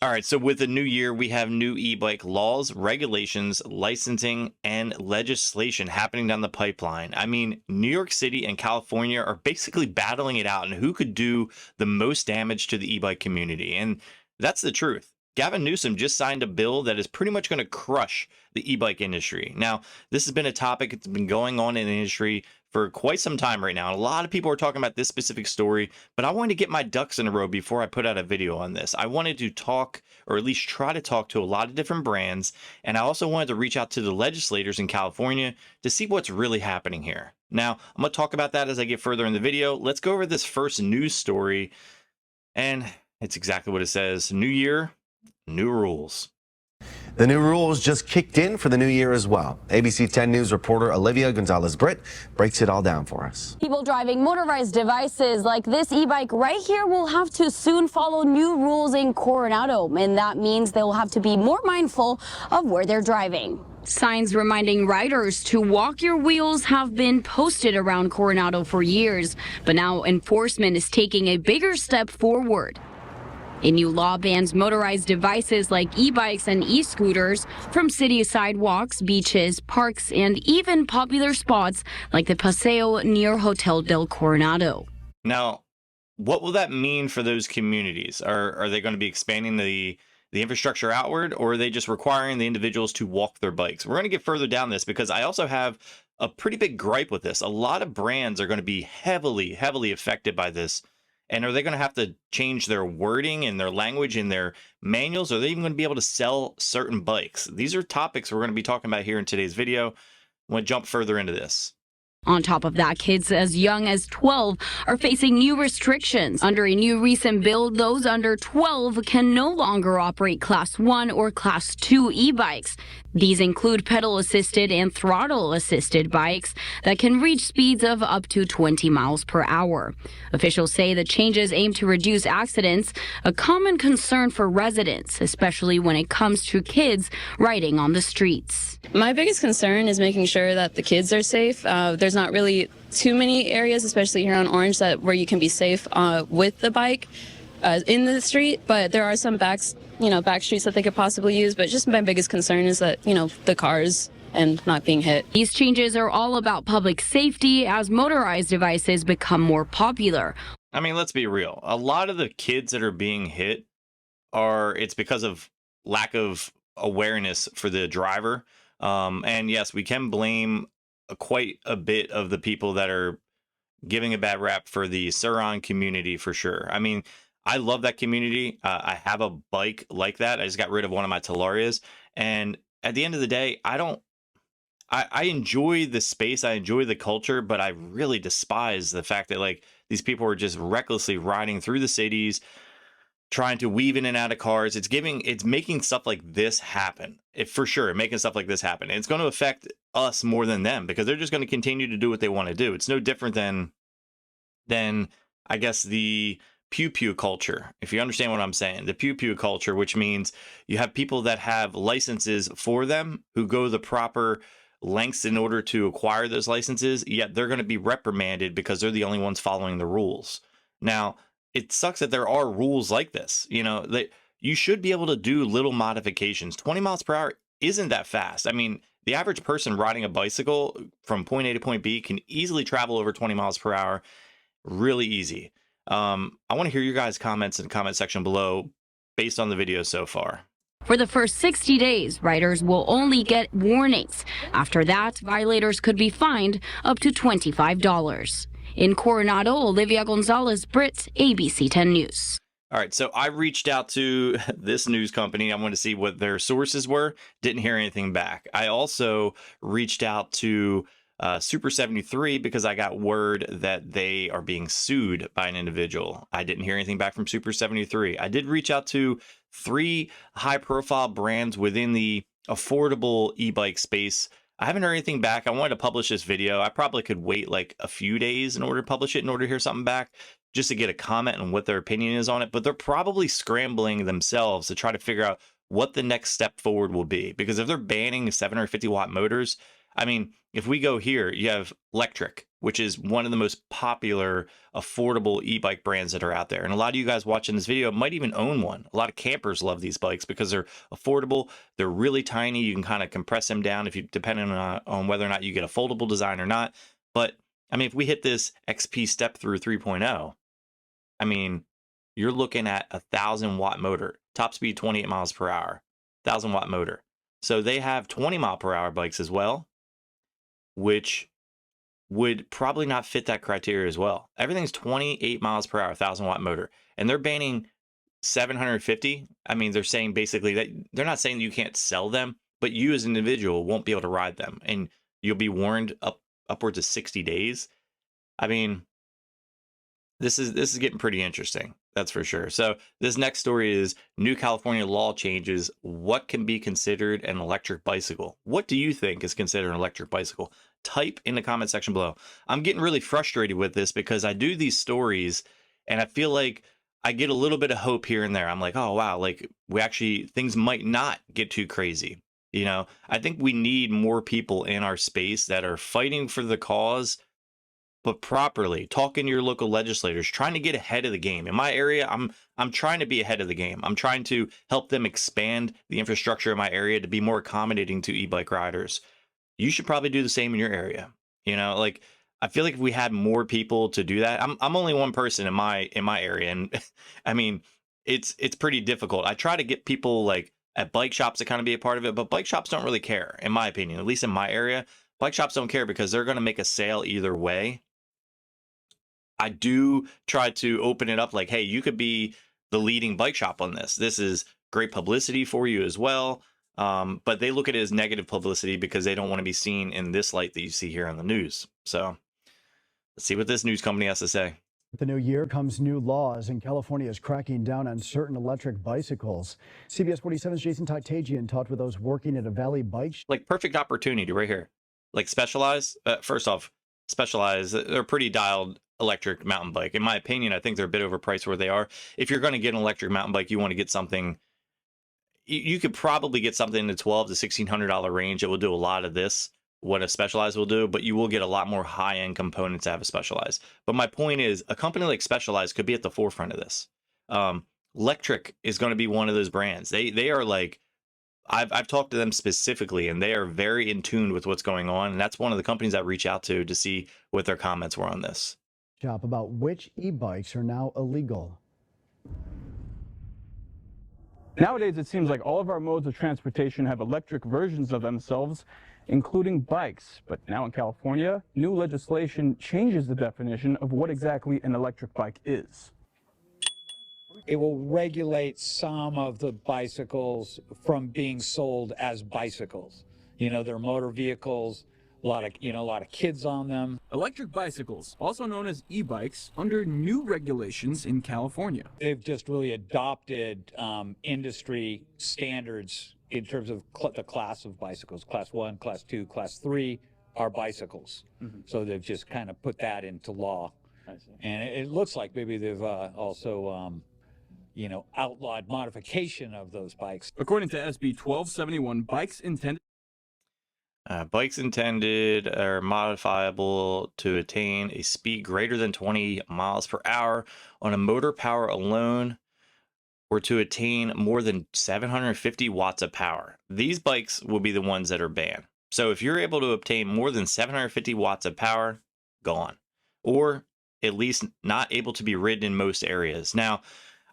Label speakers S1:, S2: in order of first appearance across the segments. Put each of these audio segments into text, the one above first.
S1: All right, so with the new year, we have new e-bike laws, regulations, licensing, and legislation happening down the pipeline. I mean, New York City and California are basically battling it out and who could do the most damage to the e-bike community. And that's the truth. Gavin Newsom just signed a bill that is pretty much going to crush the e-bike industry. Now, this has been a topic that's been going on in the industry for quite some time right now. And a lot of people are talking about this specific story, but I wanted to get my ducks in a row before I put out a video on this. I wanted to talk, or at least try to talk to a lot of different brands. And I also wanted to reach out to the legislators in California to see what's really happening here. Now, I'm going to talk about that as I get further in the video. Let's go over this first news story. And it's exactly what it says. New year, new rules.
S2: The new rules just kicked in for the new year as well. ABC 10 News reporter Olivia Gonzalez-Britt breaks it all down for us.
S3: People driving motorized devices like this e-bike right here will have to soon follow new rules in Coronado, and that means they will have to be more mindful of where they're driving. Signs reminding riders to walk your wheels have been posted around Coronado for years, but now enforcement is taking a bigger step forward. A new law bans motorized devices like e-bikes and e-scooters from city sidewalks, beaches, parks, and even popular spots like the Paseo near Hotel del Coronado.
S1: Now, what will that mean for those communities? Are they going to be expanding the infrastructure outward, or are they just requiring the individuals to walk their bikes? We're going to get further down this because I also have a pretty big gripe with this. A lot of brands are going to be heavily affected by this. And are they going to have to change their wording and their language in their manuals? Are they even going to be able to sell certain bikes? These are topics we're going to be talking about here in today's video. I'm going to jump further into this.
S3: On top of that, kids as young as 12 are facing new restrictions. Under a new recent bill, those under 12 can no longer operate Class 1 or Class 2 e-bikes. These include pedal-assisted and throttle-assisted bikes that can reach speeds of up to 20 miles per hour. Officials say the changes aim to reduce accidents, a common concern for residents, especially when it comes to kids riding on the streets.
S4: My biggest concern is making sure that the kids are safe. There's not really too many areas, especially here on Orange, where you can be safe with the bike in the street, but there are some back streets that they could possibly use. But just my biggest concern is that, the cars and not being hit.
S3: These changes are all about public safety as motorized devices become more popular.
S1: I mean, let's be real. A lot of the kids that are being hit it's because of lack of awareness for the driver. And yes, we can blame quite a bit of the people that are giving a bad rap for the surron community for sure. I mean, I love that community. I have a bike like that. I just got rid of one of my Talarias. And at the end of the day, I enjoy the space. I enjoy the culture, but I really despise the fact that these people are just recklessly riding through the cities, trying to weave in and out of cars. It's making stuff like this happen. For sure, making stuff like this happen. And it's going to affect us more than them because they're just going to continue to do what they want to do. It's no different than I guess the pew pew culture, if you understand what I'm saying. The pew pew culture, which means you have people that have licenses for them who go the proper lengths in order to acquire those licenses, yet they're going to be reprimanded because they're the only ones following the rules. Now, it sucks that there are rules like this. That you should be able to do little modifications. 20 miles per hour isn't that fast. I mean, the average person riding a bicycle from point A to point B can easily travel over 20 miles per hour. Really easy. I want to hear your guys' comments in the comment section below based on the video so far.
S3: For the first 60 days, riders will only get warnings. After that, violators could be fined up to $25. In Coronado, Olivia Gonzalez-Britt, ABC 10 News.
S1: All right, so I reached out to this news company. I wanted to see what their sources were. Didn't hear anything back. I also reached out to Super 73 because I got word that they are being sued by an individual. I didn't hear anything back from Super 73. I did reach out to 3 high-profile brands within the affordable e-bike space. I haven't heard anything back. I wanted to publish this video. I probably could wait a few days in order to publish it, in order to hear something back, just to get a comment on what their opinion is on it. But they're probably scrambling themselves to try to figure out what the next step forward will be. Because if they're banning 750-watt motors, I mean, if we go here, you have Electric, which is one of the most popular, affordable e-bike brands that are out there. And a lot of you guys watching this video might even own one. A lot of campers love these bikes because they're affordable. They're really tiny. You can kind of compress them down if you, depending on whether or not you get a foldable design or not. But I mean, if we hit this XP step through 3.0, I mean, you're looking at a 1,000-watt motor, top speed 28 miles per hour, 1,000-watt motor. So they have 20-mile-per-hour bikes as well, which would probably not fit that criteria as well. Everything's 28 miles per hour, 1,000-watt motor, and they're banning 750. I mean, they're saying basically that they're not saying you can't sell them, but you as an individual won't be able to ride them, and you'll be warned upwards of 60 days. I mean, this is getting pretty interesting. That's for sure. So this next story is new California law changes. What can be considered an electric bicycle? What do you think is considered an electric bicycle? Type in the comment section below. I'm getting really frustrated with this because I do these stories and I feel like I get a little bit of hope here and there. I'm like, oh, wow, like things might not get too crazy. You know, I think we need more people in our space that are fighting for the cause, but properly, talking to your local legislators, trying to get ahead of the game. In my area, I'm trying to be ahead of the game. I'm trying to help them expand the infrastructure in my area to be more accommodating to e-bike riders. You should probably do the same in your area. You know, like I feel like if we had more people to do that, I'm only one person in my area, and I mean, it's pretty difficult. I try to get people like at bike shops to kind of be a part of it, but bike shops don't really care, in my opinion. At least in my area, bike shops don't care because they're going to make a sale either way. I do try to open it up like, hey, you could be the leading bike shop on this. This is great publicity for you as well. But they look at it as negative publicity because they don't want to be seen in this light that you see here on the news. So let's see what this news company has to say.
S5: With the new year comes new laws, and California is cracking down on certain electric bicycles. CBS 47's Jason Tatagian talked with those working at a Valley bike shop.
S1: Like perfect opportunity right here. Like Specialized. First off, Specialized, they're pretty dialed electric mountain bike. In my opinion, I think they're a bit overpriced where they are. If you're going to get an electric mountain bike, you want to get something, you could probably get something in the $1,200 to $1,600 range. It will do a lot of this, what a Specialized will do, but you will get a lot more high-end components to have a Specialized. But my point is, a company like Specialized could be at the forefront of this. Electric is going to be one of those brands. They are like, I've talked to them specifically, and they are very in tune with what's going on. And that's one of the companies I reach out to see what their comments were on this.
S5: Shop about which e-bikes are now illegal.
S6: Nowadays, it seems like all of our modes of transportation have electric versions of themselves, including bikes. But now in California, new legislation changes the definition of what exactly an electric bike is.
S7: It will regulate some of the bicycles from being sold as bicycles. You know, they're motor vehicles, a lot of kids on them.
S8: Electric bicycles, also known as e-bikes, under new regulations in California.
S7: They've just really adopted industry standards in terms of the class of bicycles. Class 1, Class 2, Class 3 are bicycles. So they've just kind of put that into law. And it looks like maybe they've also outlawed modification of those bikes.
S8: According to SB 1271,
S1: bikes intended are modifiable to attain a speed greater than 20 miles per hour on a motor power alone, or to attain more than 750 watts of power. These bikes will be the ones that are banned. So if you're able to obtain more than 750 watts of power, gone. Or at least not able to be ridden in most areas. Now,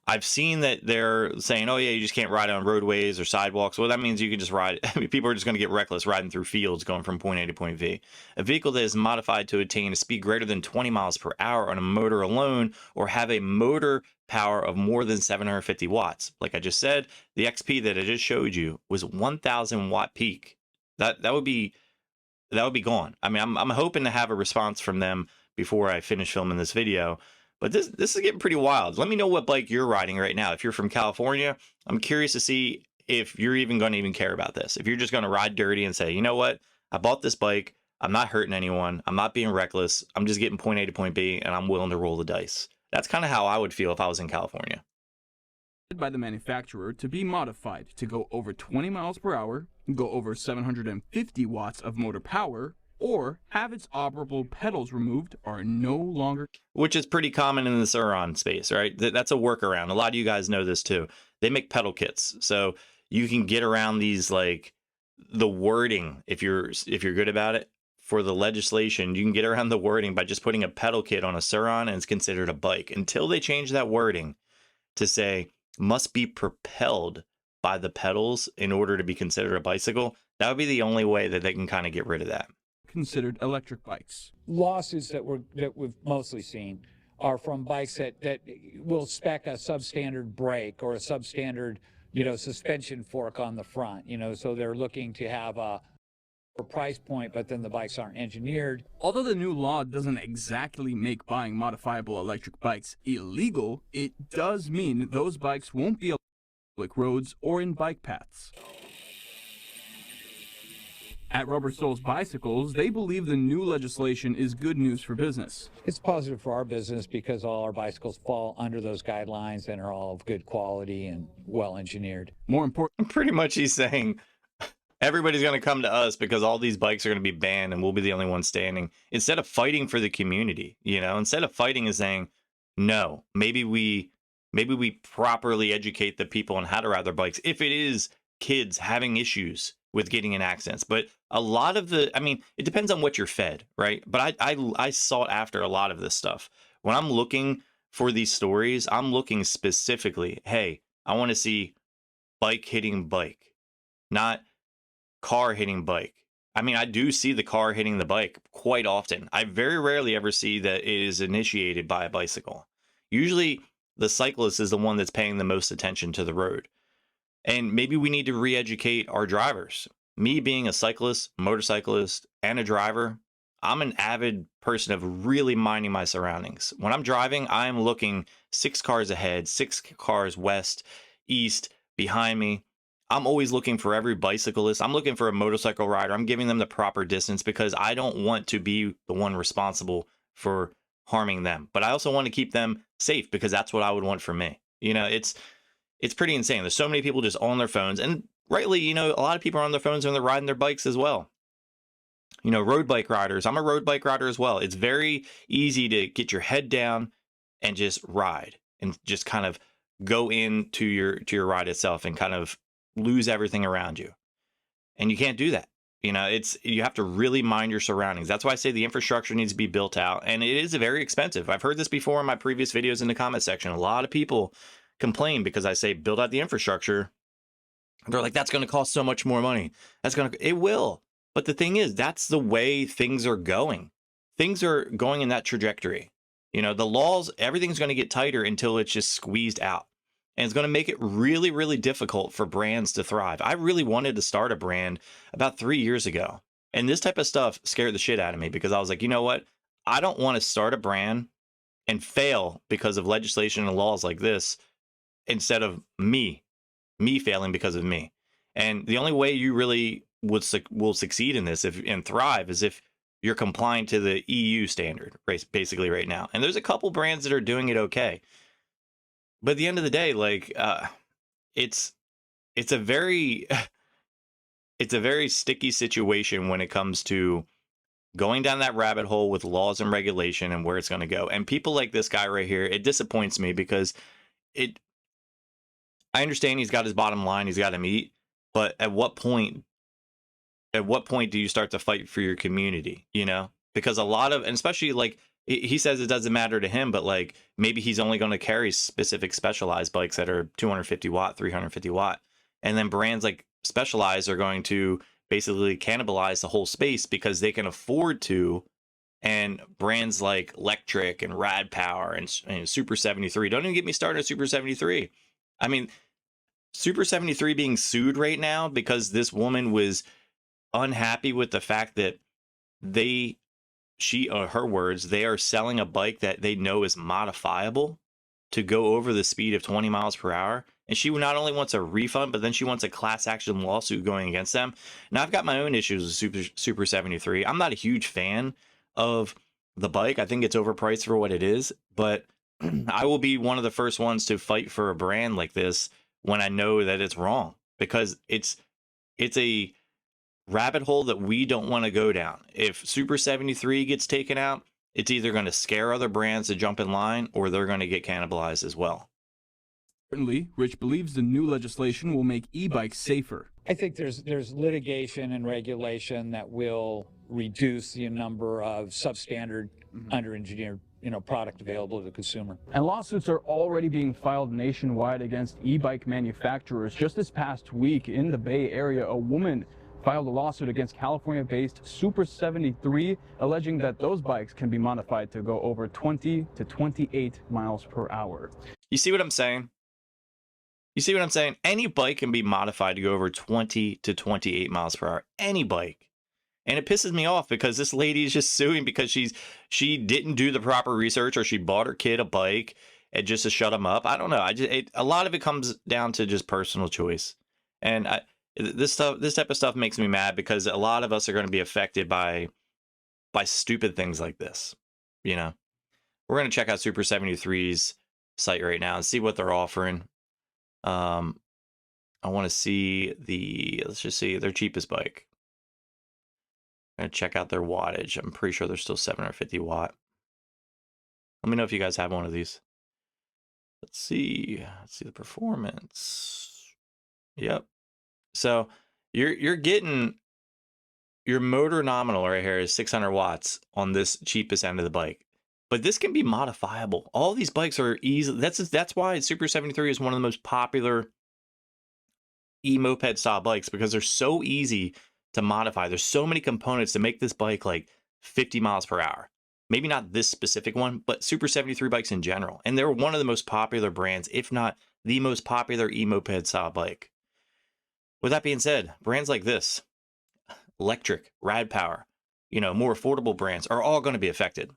S1: I've seen that they're saying, oh yeah, you just can't ride on roadways or sidewalks. Well, that means you can just ride. I mean, people are just going to get reckless riding through fields going from point A to point B. A vehicle that is modified to attain a speed greater than 20 miles per hour on a motor alone, or have a motor power of more than 750 watts. Like I just said, the XP that I just showed you was 1,000 watt peak. That would be gone. I mean, I'm hoping to have a response from them before I finish filming this video. But this is getting pretty wild. Let me know what bike you're riding right now. If you're from California, I'm curious to see if you're even going to even care about this. If you're just going to ride dirty and say, you know what, I bought this bike. I'm not hurting anyone. I'm not being reckless. I'm just getting point A to point B, and I'm willing to roll the dice. That's kind of how I would feel if I was in California.
S8: by the manufacturer to be modified to go over 20 miles per hour go over 750 watts of motor power, or have its operable pedals removed are no longer.
S1: Which is pretty common in the surron space, right? That's a workaround. A lot of you guys know this too. They make pedal kits, so you can get around these, like, the wording, if you're good about it, for the legislation. You can get around the wording by just putting a pedal kit on a surron, and it's considered a bike until they change that wording to say must be propelled by the pedals in order to be considered a bicycle. That would be the only way that they can kind of get rid of that.
S8: Considered electric bikes.
S7: Lawsuits that we've mostly seen are from bikes that will spec a substandard brake or a substandard, suspension fork on the front, so they're looking to have a price point, but then the bikes aren't engineered.
S8: Although the new law doesn't exactly make buying modifiable electric bikes illegal, it does mean those bikes won't be on public roads or in bike paths. At Rubber Soles Bicycles, they believe the new legislation is good news for business.
S7: It's positive for our business because all our bicycles fall under those guidelines and are all of good quality and well engineered.
S8: More important,
S1: Pretty much he's saying everybody's going to come to us because all these bikes are going to be banned and we'll be the only ones standing. Instead of fighting for the community, instead of fighting and saying, no, maybe we properly educate the people on how to ride their bikes. If it is kids having issues with getting in accidents, but a lot of it depends on what you're fed, right? But I sought after a lot of this stuff. When I'm looking for these stories, I'm looking specifically, hey, I want to see bike hitting bike, not car hitting bike. I do see the car hitting the bike quite often. I very rarely ever see that it is initiated by a bicycle. Usually the cyclist is the one that's paying the most attention to the road. And maybe we need to re-educate our drivers. Me being a cyclist, motorcyclist, and a driver, I'm an avid person of really minding my surroundings. When I'm driving, I'm looking 6 cars ahead, 6 cars west, east, behind me. I'm always looking for every bicyclist. I'm looking for a motorcycle rider. I'm giving them the proper distance because I don't want to be the one responsible for harming them. But I also want to keep them safe because that's what I would want for me. It's pretty insane. There's so many people just on their phones, and rightly, a lot of people are on their phones when they're riding their bikes as well. Road bike riders. I'm a road bike rider as well. It's very easy to get your head down and just ride and just kind of go into your ride itself and kind of lose everything around you. And you can't do that. You have to really mind your surroundings. That's why I say the infrastructure needs to be built out, and it is very expensive. I've heard this before in my previous videos in the comment section. A lot of people complain because I say build out the infrastructure. They're like, that's going to cost so much more money. It will. But the thing is, that's the way things are going. Things are going in that trajectory. The laws, everything's going to get tighter until it's just squeezed out. And it's going to make it really, really difficult for brands to thrive. I really wanted to start a brand about 3 years ago. And this type of stuff scared the shit out of me because I was like, you know what? I don't want to start a brand and fail because of legislation and laws like this instead of me failing because of me. And the only way you really will succeed in this and thrive is if you're complying to the EU standard, basically right now. And there's a couple brands that are doing it okay. But at the end of the day, it's a very sticky situation when it comes to going down that rabbit hole with laws and regulation and where it's going to go. And people like this guy right here, it disappoints me because I understand he's got his bottom line, he's got to meet, but at what point do you start to fight for your community? Because a lot of, and especially he says it doesn't matter to him, but maybe he's only going to carry specific specialized bikes that are 250 watt, 350 watt. And then brands like Specialized are going to basically cannibalize the whole space because they can afford to. And brands like Electric and Rad Power and Super 73, don't even get me started on Super 73. Super 73 being sued right now because this woman was unhappy with the fact that her words, they are selling a bike that they know is modifiable to go over the speed of 20 miles per hour. And she not only wants a refund, but then she wants a class action lawsuit going against them. Now, I've got my own issues with Super 73. I'm not a huge fan of the bike. I think it's overpriced for what it is, but I will be one of the first ones to fight for a brand like this when I know that it's wrong, because it's It's a rabbit hole that we don't want to go down. If Super 73 gets taken out, it's either going to scare other brands to jump in line or they're going to get cannibalized as well.
S8: Certainly, Rich believes the new legislation will make e-bikes safer.
S7: I think there's litigation and regulation that will reduce the number of substandard, under-engineered product available to the consumer.
S6: And lawsuits are already being filed nationwide against e-bike manufacturers. Just this past week in the Bay Area, a woman filed a lawsuit against California-based Super 73, alleging that those bikes can be modified to go over 20 to 28 miles per hour.
S1: You see what I'm saying? You see what I'm saying? Any bike can be modified to go over 20 to 28 miles per hour. Any bike. And it pisses me off because this lady is just suing because she didn't do the proper research, or she bought her kid a bike and just to shut him up. I don't know. A lot of it comes down to just personal choice. And this type of stuff makes me mad because a lot of us are going to be affected by stupid things like this. You know, we're going to check out Super 73's site right now and see what they're offering. I want to see let's just see their cheapest bike. I'm going to check out their wattage. I'm pretty sure they're still 750 watt. Let me know if you guys have one of these. Let's see the performance. Yep. So you're getting your motor nominal right here is 600 watts on this cheapest end of the bike. But this can be modifiable. All these bikes are easy. That's why Super 73 is one of the most popular e-moped style bikes, because they're so easy to modify. There's so many components to make this bike like 50 miles per hour. Maybe not this specific one, but Super 73 bikes in general. And they're one of the most popular brands, if not the most popular e-moped style bike. With that being said, brands like this, electric, rad power, more affordable brands are all going to be affected.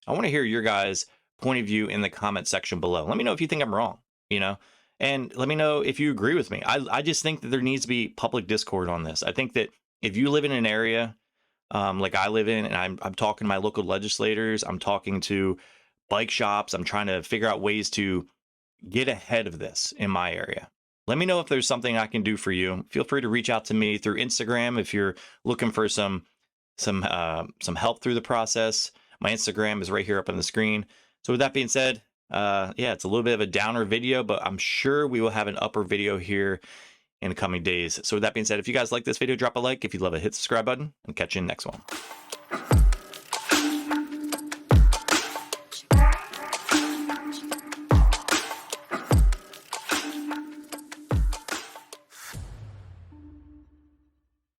S1: I want to hear your guys' point of view in the comment section below. Let me know if you think I'm wrong, and let me know if you agree with me. I just think that there needs to be public discord on this. I think that if you live in an area like I live in, and I'm talking to my local legislators, I'm talking to bike shops, I'm trying to figure out ways to get ahead of this in my area. Let me know if there's something I can do for you. Feel free to reach out to me through Instagram if you're looking for some help through the process. My Instagram is right here up on the screen. So with that being said, it's a little bit of a downer video, but I'm sure we will have an upper video here in the coming days. So with that being said, if you guys like this video, drop a like. If you love it, hit the subscribe button, and catch you in the next one.